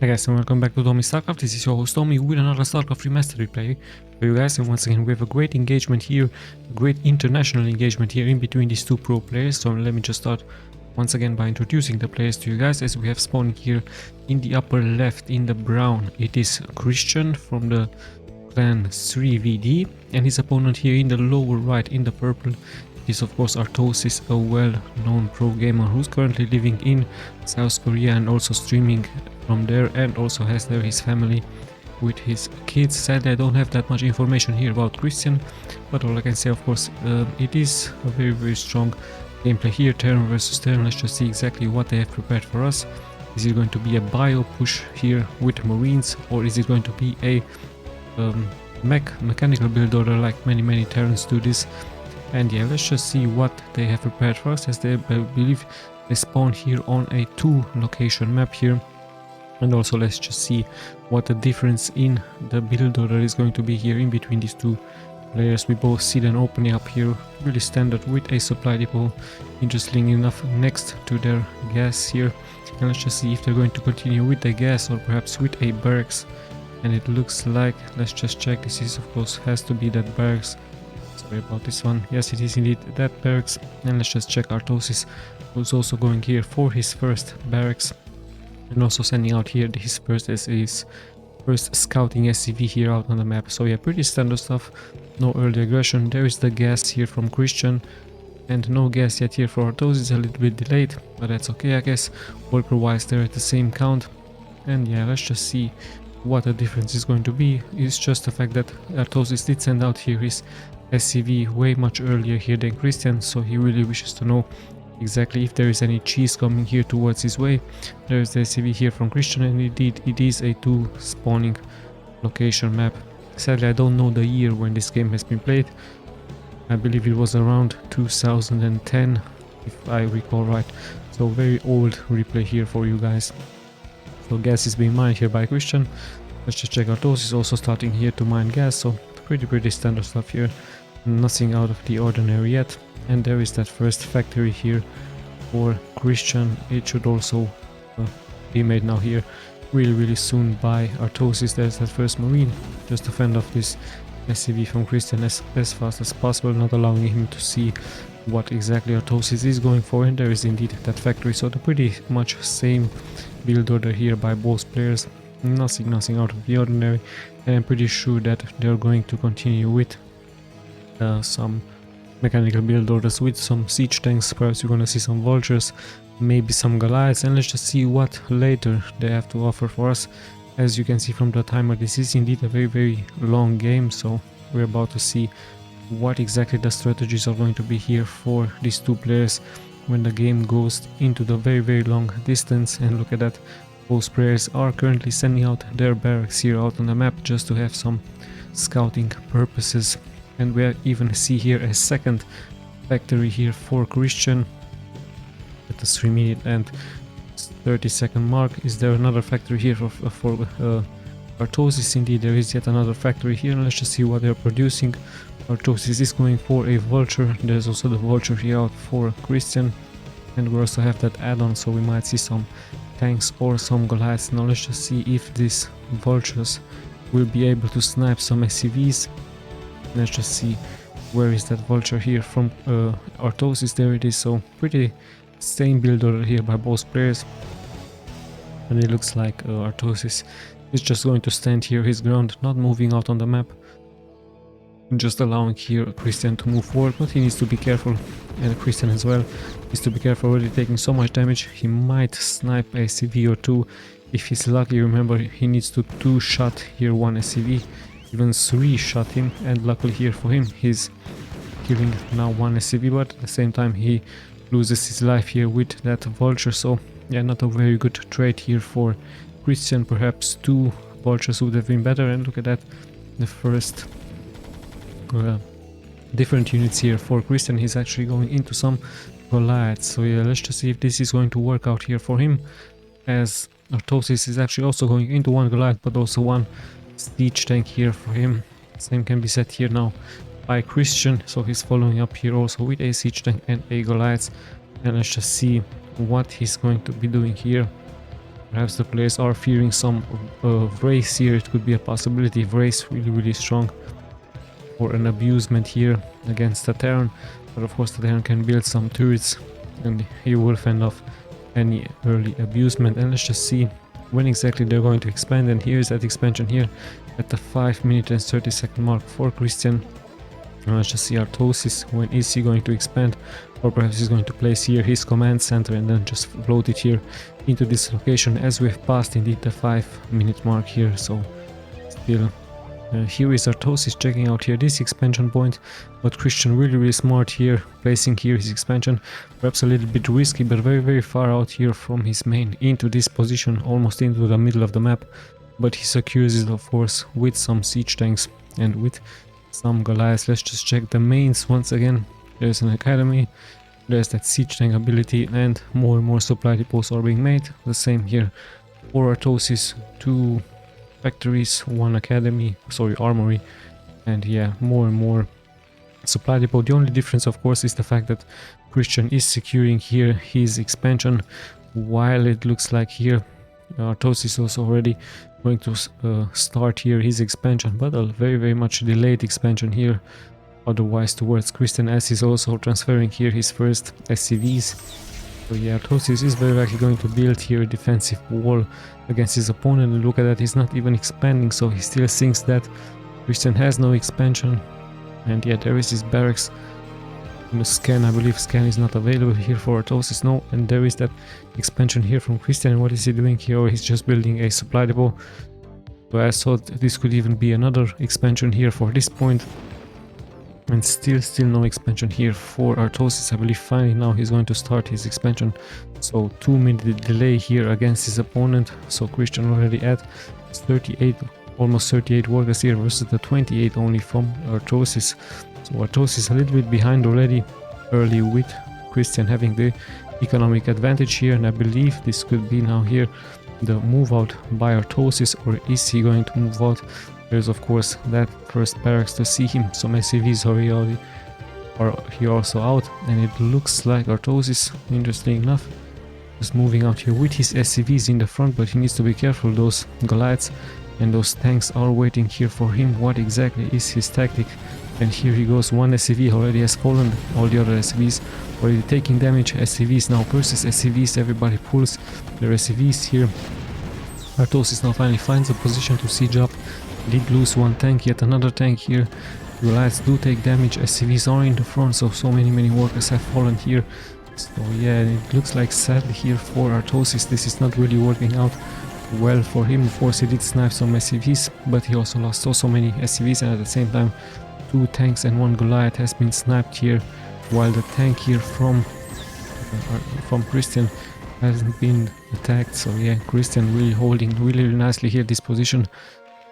Hey guys, and welcome back to Tommy Starcraft. This is your host Tommy with another Starcraft Remastered replay for you guys, and once again we have a great engagement here, a great international engagement here in between these two pro players. So let me just start once again by introducing the players to you guys. As we have spawning here in the upper left in the brown, it is Christian from the clan 3VD, and his opponent here in the lower right in the purple is of course ARTOSIS, a well-known pro gamer who's currently living in South Korea and also streaming from there, and also has there his family with his kids. Sadly I don't have that much information here about Christian, but all I can say of course it is a very strong gameplay here, Terran versus Terran. Let's just see exactly what they have prepared for us. Is it going to be a bio push here with Marines, or is it going to be a mechanical build order like many Terrans do this? And yeah, let's just see what they have prepared for us, as they, I believe, they spawn here on a 2 location map here. And also let's just see what the difference in the build order is going to be here in between these two players. We both see them opening up here really standard with a supply depot, interestingly enough, next to their gas here. And let's just see if they're going to continue with the gas or perhaps with a barracks. And it looks like, let's just check, this is of course has to be that barracks. Sorry about this one. Yes, it is indeed that barracks. And let's just check ARTOSIS, who's also going here for his first barracks, and also sending out here his first scouting SCV here out on the map. So yeah, pretty standard stuff. No early aggression. There is the gas here from Christian, and no gas yet here for ARTOSIS, a little bit delayed, but that's okay I guess. Worker wise they're at the same count. And yeah, let's just see what the difference is going to be. It's just the fact that ARTOSIS did send out here his SCV way much earlier here than Christian, so he really wishes to know exactly if there is any cheese coming here towards his way. There is the SCV here from Christian, and indeed it is a 2 spawning location map. Sadly I don't know the year when this game has been played. I believe it was around 2010 if I recall right, so very old replay here for you guys. So gas is being mined here by Christian. Let's just check ARTOSIS also starting here to mine gas, so pretty standard stuff here, nothing out of the ordinary yet. And there is that first factory here for Christian. It should also be made now here really soon by ARTOSIS. There's that first marine just to fend off this SCV from Christian as fast as possible, not allowing him to see what exactly ARTOSIS is going for. And there is indeed that factory, so the pretty much same build order here by both players. Nothing out of the ordinary, and I'm pretty sure that they're going to continue with some mechanical build orders with some siege tanks. Perhaps you're gonna see some vultures, maybe some Goliaths, and let's just see what later they have to offer for us. As you can see from the timer, this is indeed a very long game, so we're about to see what exactly the strategies are going to be here for these two players when the game goes into the very long distance. And look at that, both players are currently sending out their barracks here out on the map just to have some scouting purposes. And we even see here a second factory here for Christian at the 3-minute and 30-second mark. Is there another factory here for ARTOSIS? Indeed there is yet another factory here, and let's just see what they're producing. ARTOSIS is going for a vulture. There's also the vulture here out for Christian, and we also have that add-on, so we might see some tanks or some Goliaths. Now let's just see if these vultures will be able to snipe some SCVs. Let's just see where is that vulture here from ARTOSIS. There it is. So pretty same build order here by both players, and it looks like ARTOSIS is just going to stand here his ground, not moving out on the map, just allowing here Christian to move forward. But he needs to be careful, and Christian as well needs to be careful, already taking so much damage. He might snipe a SCV or 2 if he's lucky. Remember, he needs to 2-shot here one SCV, even 3-shot him, and luckily here for him he's killing now one SCV, but at the same time he loses his life here with that vulture. So yeah, not a very good trade here for Christian. Perhaps 2 vultures would have been better. And look at that, the first different units here for Christian. He's actually going into some Goliaths. So yeah, let's just see if this is going to work out here for him, as ARTOSIS is actually also going into one Goliath, but also one siege tank here for him. Same can be said here now by Christian, so he's following up here also with a siege tank and a Goliath. And let's just see what he's going to be doing here. Perhaps the players are fearing some race here. It could be a possibility. Race really strong, or an abusement here against the Terran. But of course the Terran can build some turrets and he will fend off any early abusement. And let's just see when exactly they're going to expand. And here's that expansion here at the 5 minute and 30 second mark for Christian. Let's just see Artosis, when is he going to expand, or perhaps he's going to place here his command center and then just float it here into this location, as we've passed indeed the 5 minute mark here. So still here is Artosis checking out here this expansion point, but Christian really smart here, placing here his expansion, perhaps a little bit risky, but very far out here from his main into this position, almost into the middle of the map. But he secures it of course with some siege tanks and with some Goliaths. Let's just check the mains once again. There's an academy, there's that siege tank ability, and more supply depots are being made. The same here for Artosis, 2 factories, 1 academy, sorry, armory, and yeah, more supply depot. The only difference of course is the fact that Christian is securing here his expansion, while it looks like here Artosis is also already going to start here his expansion, but a very much delayed expansion here otherwise towards Christian, as he's also transferring here his first SCVs. So yeah, Artosis is very likely going to build here a defensive wall against his opponent. And look at that, he's not even expanding, so he still thinks that Christian has no expansion. And yeah, there is his barracks. In the scan, I believe scan is not available here for Artosis, no. And there is that expansion here from Christian. What is he doing here? Or he's just building a supply depot. So I thought this could even be another expansion here for this point. And still no expansion here for Artosis. I believe finally now he's going to start his expansion. So 2 minute delay here against his opponent. So Christian already at 38, almost 38 workers here versus the 28 only from Artosis. So Artosis a little bit behind already early, with Christian having the economic advantage here. And I believe this could be now here the move out by Artosis, or is he going to move out? There's of course that first barracks to see him. Some SCVs are here also out, and it looks like Artosis, interesting enough, is moving out here with his SCVs in the front, but he needs to be careful. Those Goliaths and those tanks are waiting here for him. What exactly is his tactic? And here he goes, 1 SCV already has fallen, all the other SCVs already taking damage. SCVs now versus SCVs, everybody pulls their SCVs here. Artosis now finally finds a position to siege up. Did lose 1 tank, yet another tank here. Goliaths do take damage, SCVs are in the front, so many workers have fallen here. So yeah, it looks like sadly here for Artosis this is not really working out well for him. Of course he did snipe some SCVs, but he also lost so many SCVs, and at the same time 2 tanks and 1 Goliath has been sniped here, while the tank here from Christian hasn't been attacked. So yeah, Christian really holding really nicely here this position.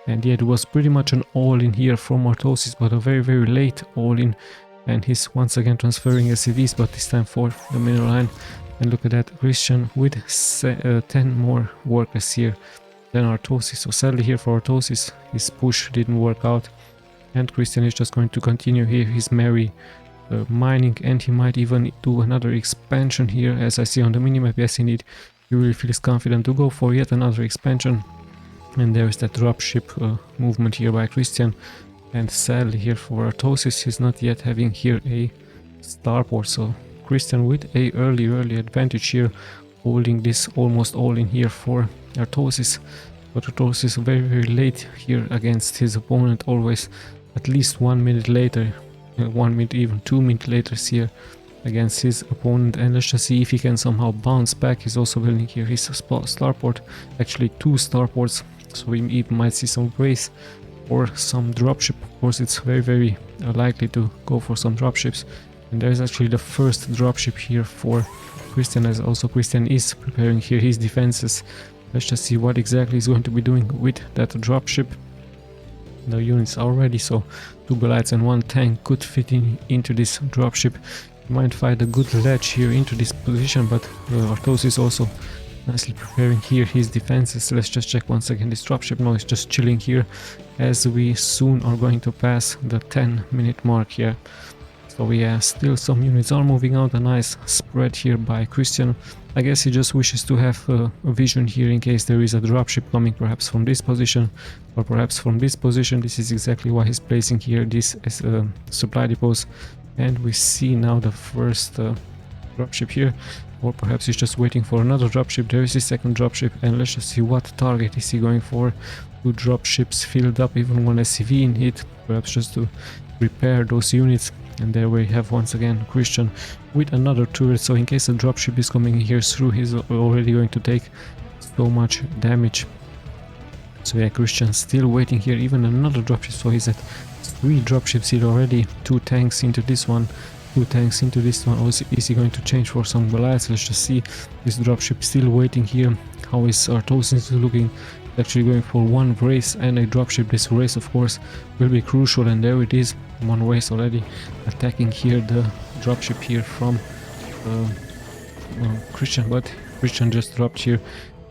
And yeah, it was pretty much an all-in here from Artosis, but a very late all-in. And he's once again transferring SCVs, but this time for the middle line. And look at that, Christian with 10 more workers here than Artosis. So sadly here for Artosis, his push didn't work out. And Christian is just going to continue here his merry mining, and he might even do another expansion here, as I see on the minimap. Yes, indeed, he really feels confident to go for yet another expansion. And there is that dropship movement here by Christian. And sadly here for Artosis, he's not yet having here a starport. So Christian with a early advantage here, holding this almost all in here for Artosis. But Artosis very late here against his opponent, always at least 1 minute later, 1 minute, even 2 minutes later here against his opponent. And let's just see if he can somehow bounce back. He's also building here his starport, actually 2 starports. So we might see some race or some dropship. Of course, it's very likely to go for some dropships. And there's actually the first dropship here for Christian, as also Christian is preparing here his defenses. Let's just see what exactly he's going to be doing with that dropship. The units are ready, so 2 Goliaths and 1 tank could fit into this dropship. You might find a good ledge here into this position, but Artosis is also nicely preparing here his defenses. Let's just check once again this dropship. No, it's just chilling here, as we soon are going to pass the 10-minute mark here. So yeah, still some units are moving out. A nice spread here by Christian. I guess he just wishes to have a vision here in case there is a dropship coming, perhaps from this position or perhaps from this position. This is exactly why he's placing here this as supply depots. And we see now the first dropship here, or perhaps he's just waiting for another dropship. There is his second dropship, and let's just see what target is he going for. Two dropships filled up, even one SCV in hit, perhaps just to repair those units. And there we have once again Christian with another turret, so in case a dropship is coming here through, he's already going to take so much damage. So yeah, Christian still waiting here, even another dropship, so he's at 3 dropships here already. 2 tanks into this one, 2 tanks into this one. Or is he going to change for some Goliaths? Let's just see. This dropship still waiting here. How is Artosis looking? Actually going for one race and a dropship. This race of course will be crucial, and there it is, one race already attacking here the dropship here from Christian, but Christian just dropped here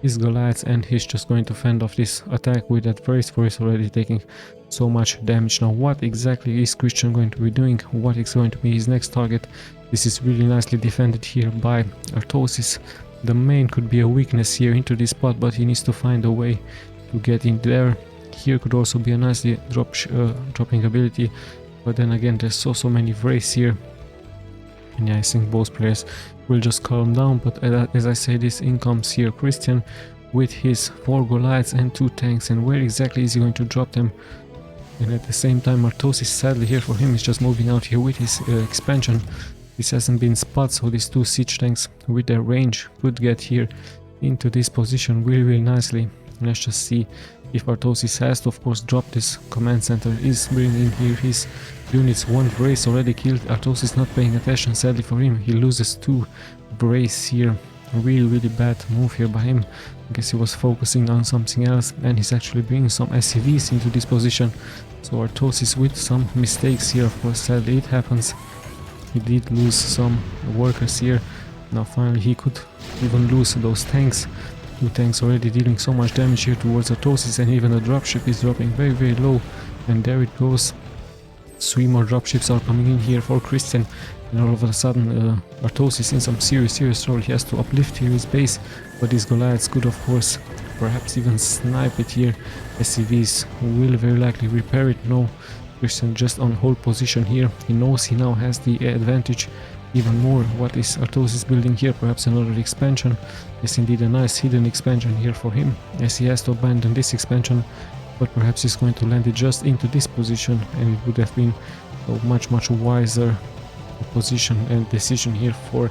his Goliaths and he's just going to fend off this attack with that race, for he's already taking so much damage. Now what exactly is Christian going to be doing? What is going to be his next target? This is really nicely defended here by Artosis. The main could be a weakness here into this spot, but he needs to find a way to get in there. Here could also be a nicely dropping ability, but then again there's so many Wraiths here, and yeah, I think both players will just calm down. But as I say this, in comes here Christian with his 4 Goliaths and 2 tanks, and where exactly is he going to drop them? And at the same time Artosis, sadly here for him, is just moving out here with his expansion. This hasn't been spotted, so these 2 siege tanks with their range could get here into this position really nicely. Let's just see if Artosis has to, of course, drop this command center. Is bringing here his units. 1 Brace already killed. Artosis not paying attention, sadly for him. He loses 2 Brace here. Really bad move here by him. I guess he was focusing on something else, and he's actually bringing some SCVs into this position. So Artosis with some mistakes here, of course, sadly it happens. He did lose some workers here. Now finally he could even lose those tanks. 2 tanks already dealing so much damage here towards Artosis, and even the dropship is dropping very low. And there it goes. 3 more dropships are coming in here for Christian, and all of a sudden Artosis in some serious trouble. He has to uplift here his base, but these Goliaths could of course perhaps even snipe it here. SCVs will very likely repair it. No, Christian just on hold position here. He knows he now has the advantage even more. What is Artosis building here? Perhaps another expansion. Yes, indeed, a nice hidden expansion here for him, as he has to abandon this expansion, but perhaps he's going to land it just into this position, and it would have been a much wiser position and decision here for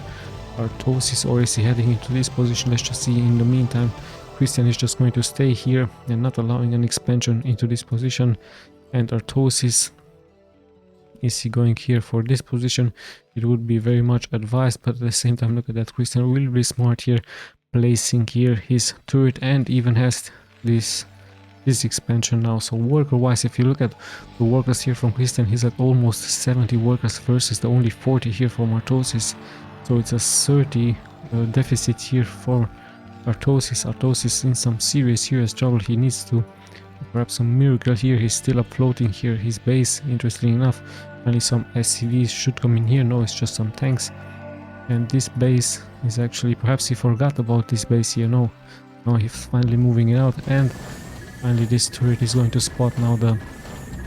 Artosis. Or is he heading into this position? Let's just see. In the meantime, Christian is just going to stay here and not allowing an expansion into this position. And Artosis, is he going here for this position? It would be very much advised, but at the same time, look at that, Christian will be smart here, placing here his turret, and even has this expansion now. So worker wise, if you look at the workers here from Christian, he's at almost 70 workers versus the only 40 here from Artosis. So it's a 30 deficit here for Artosis. Artosis in some serious trouble. He needs to perhaps a miracle here. He's still up floating here his base, interestingly enough. Only some SCVs should come in here. No, it's just some tanks. And this base is actually, perhaps he forgot about this base here. No, he's finally moving it out, and finally this turret is going to spot now the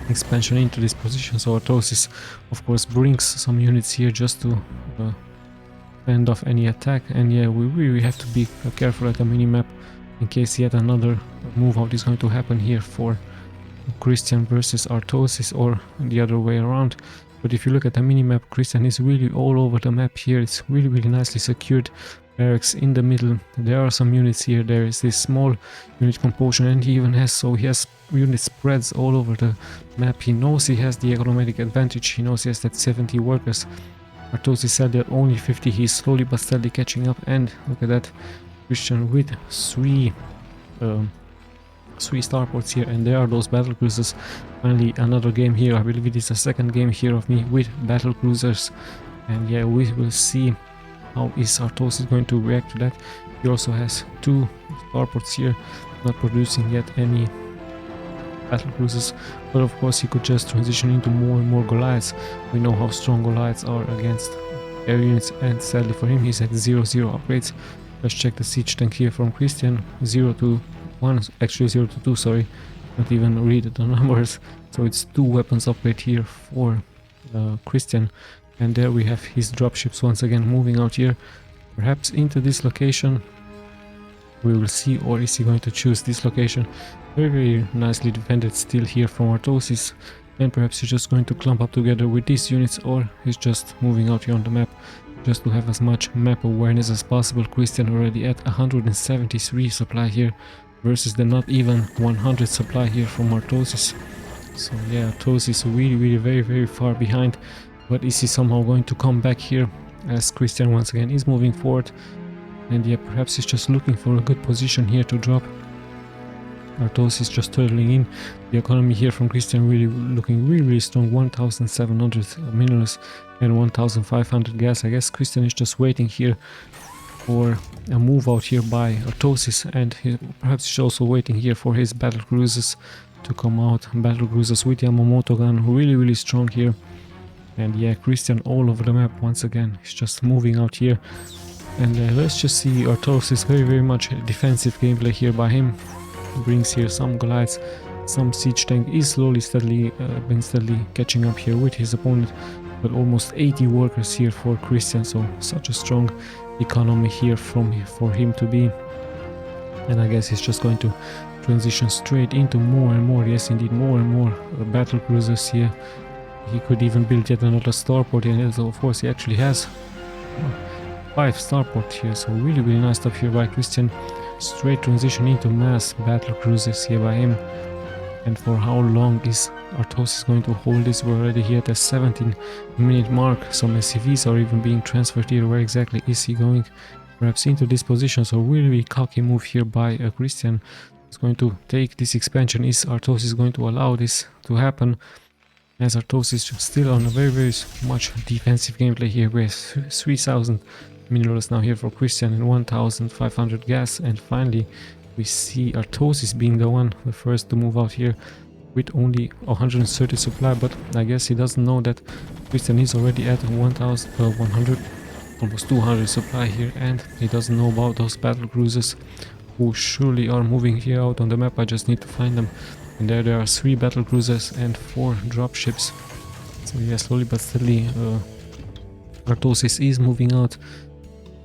expansion into this position. So Artosis of course brings some units here just to fend off any attack. And yeah, we really have to be careful at the minimap in case yet another move out is going to happen here for Christian versus Artosis, or the other way around. But if you look at the minimap, Christian is really all over the map here. It's really nicely secured. Barracks in the middle. There are some units here. There is this small unit composition, and he even has unit spreads all over the map. He knows he has the economic advantage. He knows he has that 70 workers. Artosis said that only 50. He's slowly but steadily catching up, and look at that, Christian with 3 starports here, and there are those battle cruisers. Finally another game here. I believe it is the second game here of me with battle cruisers, and yeah, we will see how is Artosis going to react to that. He also has 2 starports here, not producing yet any battle cruisers, but of course he could just transition into more and more Goliaths. We know how strong Goliaths are against air units, and sadly for him he's at 0 upgrades. Let's check the siege tank here from Christian. 0 to 1, actually 0 to 2, sorry. Not even read the numbers. So it's 2 weapons upgrade here for Christian. And there we have his dropships once again moving out here. Perhaps into this location. We will see, or is he going to choose this location? Very, very nicely defended still here from ARTOSIS. And perhaps he's just going to clump up together with these units, or he's just moving out here on the map just to have as much map awareness as possible. Christian already at 173 supply here versus the not even 100 supply here from ARTOSIS. So yeah, ARTOSIS really, really very, very far behind. But is he somehow going to come back here as Christian once again is moving forward? And yeah, perhaps he's just looking for a good position here to drop. ARTOSIS just turtling in. The economy here from Christian really looking really, really strong. 1,700 minerals and 1,500 gas. I guess Christian is just waiting here for a move out here by ARTOSIS, and perhaps he's also waiting here for his battle cruisers to come out. Battle cruisers with Yamamoto gun, really, really strong here. And yeah, Christian all over the map once again. He's just moving out here. And let's just see ARTOSIS, very, very much defensive gameplay here by him. Brings here some Goliaths, some siege tank is slowly, steadily catching up here with his opponent. But almost 80 workers here for Christian, so such a strong economy here for him to be. And I guess he's just going to transition straight into more and more, yes indeed, more and more battle cruisers here. He could even build yet another starport, and so of course he actually has 5 starports here, so really, really nice stuff here by Christian. Straight transition into mass battle cruisers here by him. And for how long is ARTOSIS going to hold this? We're already here at the 17-minute mark. Some SCVs are even being transferred here. Where exactly is he going? Perhaps into this position. So really, really cocky move here by Christian. He's going to take this expansion. Is ARTOSIS going to allow this to happen? As ARTOSIS still on a very, very much defensive gameplay here with 3,000 minerals now here for Christian and 1,500 gas. And finally we see ARTOSIS being the first to move out here with only 130 supply, but I guess he doesn't know that Christian is already at 1,100, almost 200 supply here, and he doesn't know about those battle cruisers who surely are moving here out on the map. I just need to find them. And there are 3 battle cruisers and 4 dropships. So yeah, slowly but steadily ARTOSIS is moving out.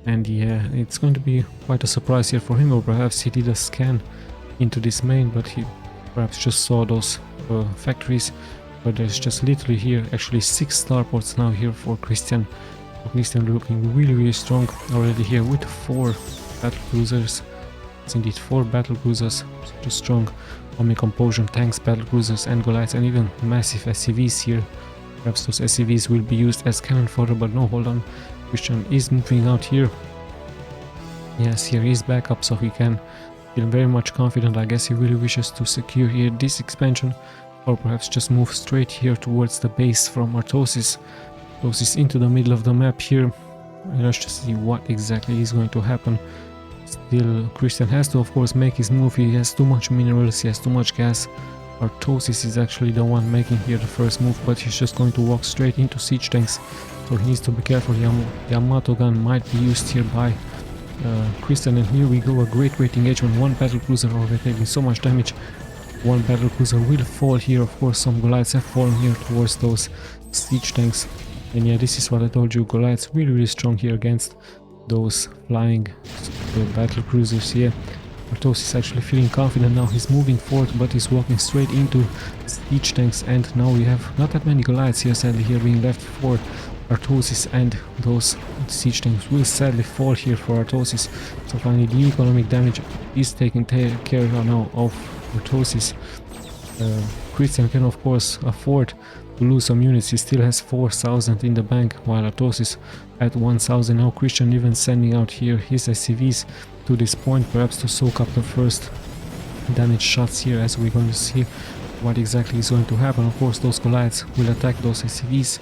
And yeah, it's going to be quite a surprise here for him, or perhaps he did a scan into this main, but he perhaps just saw those factories. But there's just literally here actually 6 starports now here for Christian. Christian looking really, really strong already here with 4 battle cruisers. It's indeed 4 battle cruisers, such a strong army composition, tanks, battle cruisers and Goliaths, and even massive SCVs here. Perhaps those SCVs will be used as cannon fodder, but no, hold on. Christian is moving out here. Yes, here is backup, so he can feel very much confident. I guess he really wishes to secure here this expansion, or perhaps just move straight here towards the base from ARTOSIS. ARTOSIS into the middle of the map here. And let's just see what exactly is going to happen. Still, Christian has to, of course, make his move. He has too much minerals, he has too much gas. ARTOSIS is actually the one making here the first move, but he's just going to walk straight into siege tanks. So he needs to be careful. Yamato gun might be used here by Christian, and here we go, a great engagement. 1 battle cruiser already taking so much damage. 1 battle cruiser will fall here. Of course, some Goliaths have fallen here towards those siege tanks. And yeah, this is what I told you, Goliaths really, really strong here against those flying battle cruisers here. ARTOSIS actually feeling confident now. He's moving forward, but he's walking straight into siege tanks, and now we have not that many Goliaths here, sadly, here being left for ARTOSIS, and those siege tanks will sadly fall here for ARTOSIS. So finally the economic damage is taken care now of ARTOSIS. Christian can of course afford to lose some units. He still has 4,000 in the bank, while ARTOSIS at 1,000 now. Christian even sending out here his SCVs to this point, perhaps to soak up the first damage shots here, as we're going to see what exactly is going to happen. Of course those Goliaths will attack those SCVs.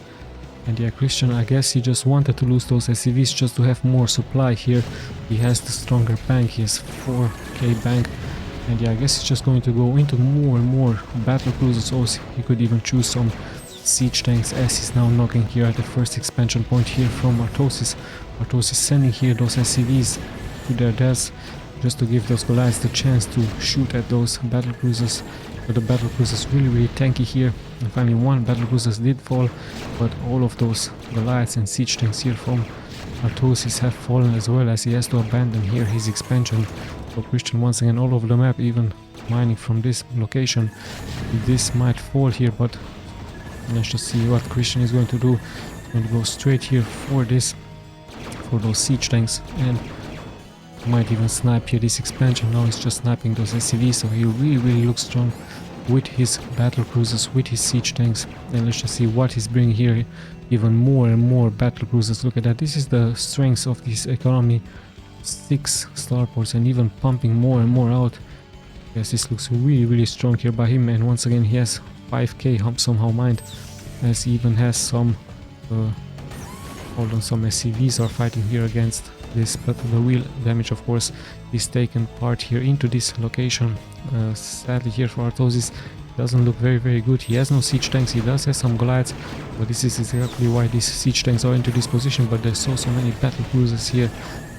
And yeah, Christian, I guess he just wanted to lose those SCVs just to have more supply here. He has the stronger bank, he has 4k bank. And yeah, I guess he's just going to go into more and more battle cruisers. Also, he could even choose some siege tanks, as he's now knocking here at the first expansion point here from ARTOSIS. ARTOSIS sending here those SCVs to their deaths, just to give those Goliaths the chance to shoot at those battle cruisers. But the battle cruisers really tanky here, and finally one battle cruiser did fall, but all of those Goliaths and siege tanks here from ARTOSIS have fallen, as well as he has to abandon here his expansion. So Christian once again all over the map, even mining from this location. This might fall here, but let's just see what Christian is going to do. He's going to go straight here for this, for those siege tanks, and might even snipe here this expansion. Now he's just sniping those SCVs, so he really looks strong with his battle cruisers, with his siege tanks. And let's just see what he's bringing here. Even more and more battle cruisers. Look at that. This is the strength of this economy. 6 starports and even pumping more and more out. Yes, this looks really strong here by him. And once again he has 5k somehow mined, as he even has some hold on, some SCVs are fighting here against this, but the real damage of course is taken part here into this location. Sadly here for ARTOSIS doesn't look very good. He has no siege tanks, he does have some Goliaths, but this is exactly why these siege tanks are into this position. But there's so many battle cruisers here,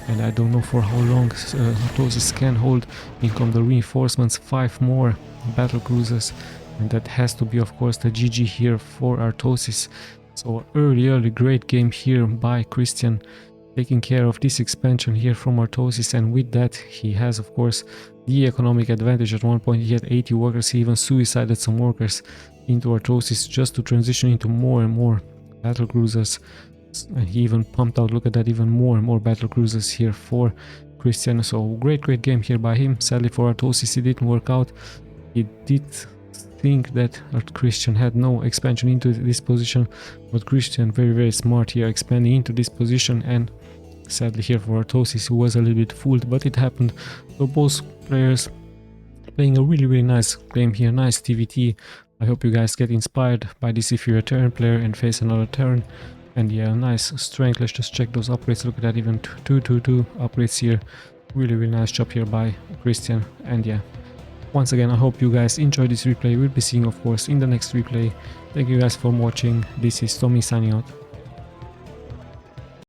and I don't know for how long ARTOSIS can hold. In come the reinforcements, 5 more battle cruisers, and that has to be of course the GG here for ARTOSIS. So early great game here by Christian, taking care of this expansion here from ARTOSIS, and with that he has of course the economic advantage. At one point he had 80 workers, he even suicided some workers into ARTOSIS just to transition into more and more battle cruisers, and he even pumped out, look at that, even more and more battle cruisers here for Christian. So great game here by him. Sadly for ARTOSIS it didn't work out. He did think that Christian had no expansion into this position, but Christian very smart here, expanding into this position, and sadly here for ARTOSIS who was a little bit fooled, but it happened. So both players playing a really nice game here, nice TvT. I hope you guys get inspired by this if you're a Terran player and face another Terran. And yeah, nice strength. Let's just check those upgrades. Look at that, even 2 upgrades here. Really nice job here by Christian. And yeah, once again I hope you guys enjoyed this replay. We'll be seeing of course in the next replay. Thank you guys for watching. This is Tommy signing out.